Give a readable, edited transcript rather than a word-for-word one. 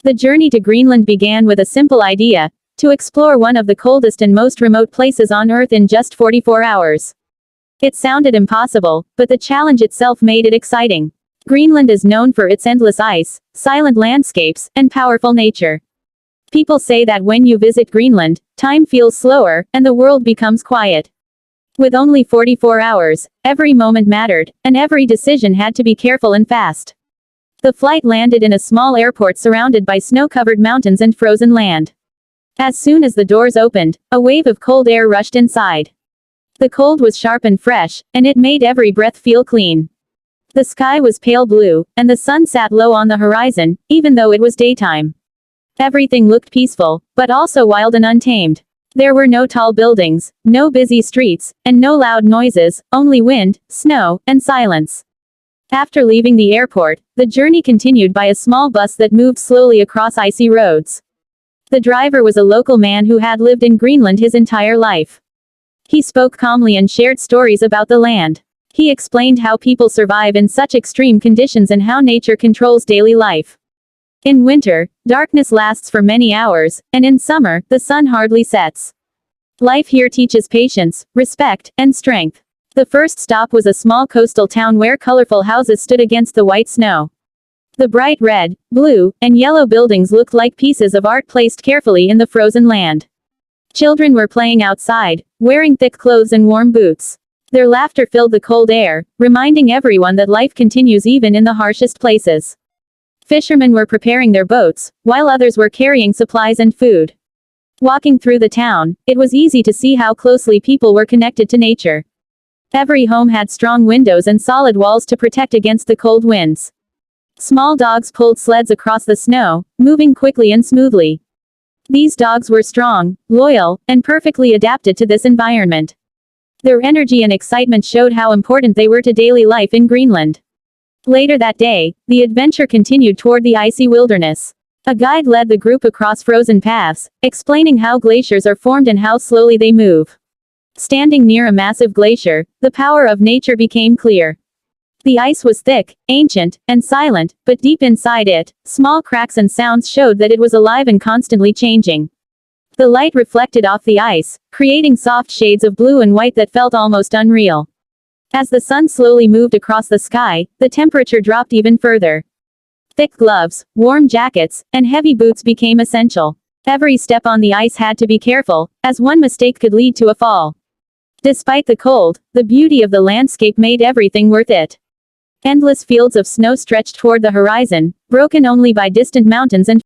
The journey to Greenland began with a simple idea: to explore one of the coldest and most remote places on Earth in just 44 hours. It sounded impossible, but the challenge itself made it exciting. Greenland is known for its endless ice, silent landscapes, and powerful nature. People say that when you visit Greenland, time feels slower, and the world becomes quiet. With only 44 hours, every moment mattered, and every decision had to be careful and fast. The flight landed in a small airport surrounded by snow-covered mountains and frozen land. As soon as the doors opened, a wave of cold air rushed inside. The cold was sharp and fresh, and it made every breath feel clean. The sky was pale blue, and the sun sat low on the horizon, even though it was daytime. Everything looked peaceful, but also wild and untamed. There were no tall buildings, no busy streets, and no loud noises, only wind, snow, and silence. After leaving the airport, the journey continued by a small bus that moved slowly across icy roads. The driver was a local man who had lived in Greenland his entire life. He spoke calmly and shared stories about the land. He explained how people survive in such extreme conditions and how nature controls daily life. In winter, darkness lasts for many hours, and in summer, the sun hardly sets. Life here teaches patience, respect, and strength. The first stop was a small coastal town where colorful houses stood against the white snow. The bright red, blue, and yellow buildings looked like pieces of art placed carefully in the frozen land. Children were playing outside, wearing thick clothes and warm boots. Their laughter filled the cold air, reminding everyone that life continues even in the harshest places. Fishermen were preparing their boats, while others were carrying supplies and food. Walking through the town, it was easy to see how closely people were connected to nature. Every home had strong windows and solid walls to protect against the cold winds. Small dogs pulled sleds across the snow, moving quickly and smoothly. These dogs were strong, loyal, and perfectly adapted to this environment. Their energy and excitement showed how important they were to daily life in Greenland. Later that day, the adventure continued toward the icy wilderness. A guide led the group across frozen paths, explaining how glaciers are formed and how slowly they move. Standing near a massive glacier, the power of nature became clear. The ice was thick, ancient, and silent, but deep inside it, small cracks and sounds showed that it was alive and constantly changing. The light reflected off the ice, creating soft shades of blue and white that felt almost unreal. As the sun slowly moved across the sky, the temperature dropped even further. Thick gloves, warm jackets, and heavy boots became essential. Every step on the ice had to be careful, as one mistake could lead to a fall. Despite the cold, the beauty of the landscape made everything worth it. Endless fields of snow stretched toward the horizon, broken only by distant mountains and